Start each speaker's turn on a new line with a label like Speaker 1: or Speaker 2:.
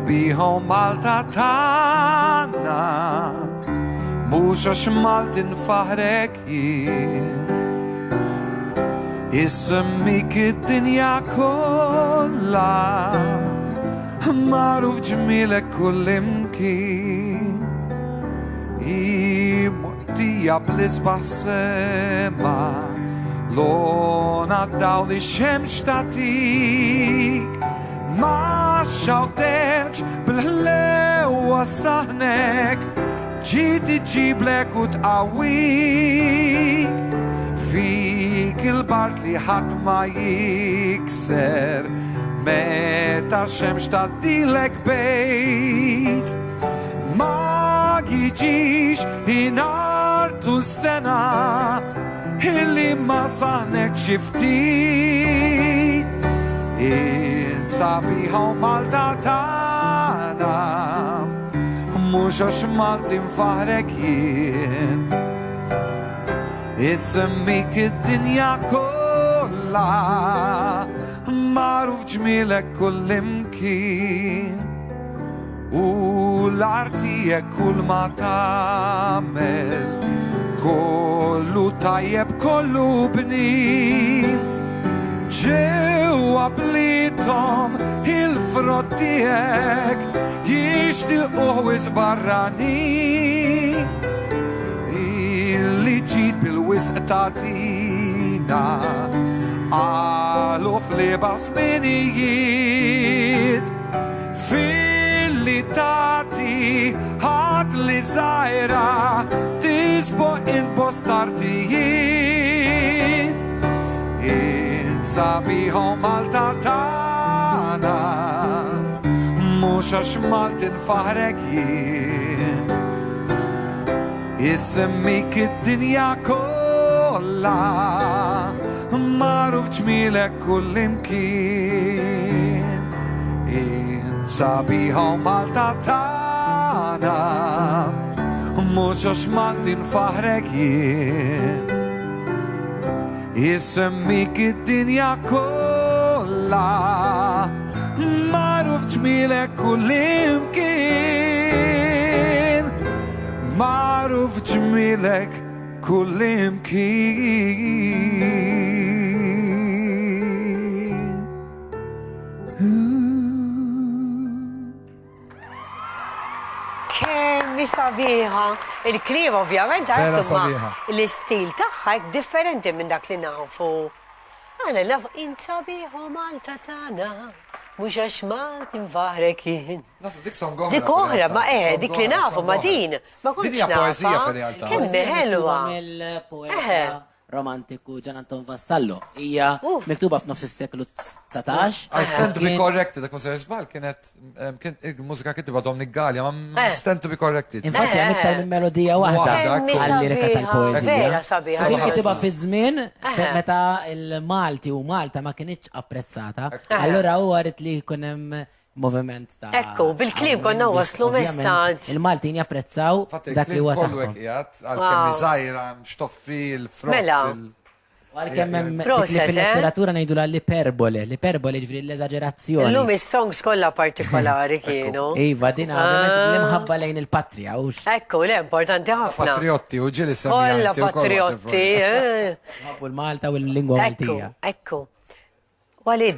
Speaker 1: sabiħom Malta tagħna mhux għax Malti nfaħrek jien Issemmik id-dinja kollha magħruf ġmielek kullimkien Mottija bl-isbaħ sema Lona daw li xemx tatik Ma xawteċ bil-ħlewa saħnek Ġiti ġiblek u tqawik Fik il-bart li ħadd ma jikser Meta xemx tadilek bejt Ma jiġix inartu s-sena Illi ma saħnek xiftit Insabiħaw Malta tagħna Mhux għax Malti nfaħrek jien Issemmik id-dinja kollha magħruf ġmielek kullimkien U l-artijek kull ma tagħmel Kollu tajjeb kollu bnin Ġewwa bliethom il-frott tiegħek jixtiequh wis barranin Illi ġid bil-wisq tagħtina Qalu f'lieba żminijiet Fil-li tagħti ħadd li żgħira tisboq il-postartijiet Insabiħhom Malta tagħna mhux għax Malti nfaħrek jien Issemmik id-dinja kollha magħruf ġmielek kullimkien Insabiħhom Malta tagħna mhux għax Malti nfaħrek jien Issemmik id-dinja kollha magħruf ġmielek kullimkien Magħruf ġmielek kullimkien
Speaker 2: Kemm sabiħa. Il-kliem ovvjament
Speaker 1: Vera
Speaker 2: għartu ma
Speaker 1: sabiħa.
Speaker 2: l-istil tagħha differenti minn dak li nafu. Għana naf insabiħu Malta tagħna mhux għax Malti nfaħrek jien.
Speaker 1: Nasib dik song oħra.
Speaker 2: Dik oħra, ma dik li nafu ma din. Ma
Speaker 1: Din hija poeżija fir-realtà.
Speaker 2: Kemm ħelwa.
Speaker 3: Mill-poeta romantiku Gian Anton Vassallo. Hija miktuba f'nofs is-seklu 19.
Speaker 1: I stand to be corrected, dak ma ser żball kienet il-mużika kittiba Dominic Gallia, ma stand to be corrected.
Speaker 3: Infatti hemm iktar minn melodija waħda
Speaker 1: Waħda,
Speaker 3: għall-lirika tal-poeżija.
Speaker 2: Vera sabiħa.
Speaker 3: Kien kittiba fi żmien meta il-Malti u Malta ma kienitx apprezzata. Allura huwa rrid li jkun hemm moviment ta'
Speaker 2: Ekku, bil-kliem konna waslu messaġġ.
Speaker 3: Il-Maltin japprezzaw dak li huwa
Speaker 1: kollu
Speaker 3: tagħhom.
Speaker 1: qiegħed għalkemm żgħira xtoffi l-frott.
Speaker 2: Mela.
Speaker 3: Għalkemm hemm dik li
Speaker 2: Proset,
Speaker 3: fil-letteratura ngħidula l-iperbole. L-iperbole ġifieri l-eżaġerazzjoni.
Speaker 2: Illum is-songs kollha partikolari kienu.
Speaker 3: Iva, din ovvjament l-imħabba lejn il-patrija.
Speaker 2: Ekku, le, importanti ħafna.
Speaker 1: Patriotti u ġili
Speaker 2: Kolla
Speaker 1: semjanti.
Speaker 2: patriotti.
Speaker 3: Ħabbu l-Malta u l-lingwa Maltija.
Speaker 2: Ekku. Walid.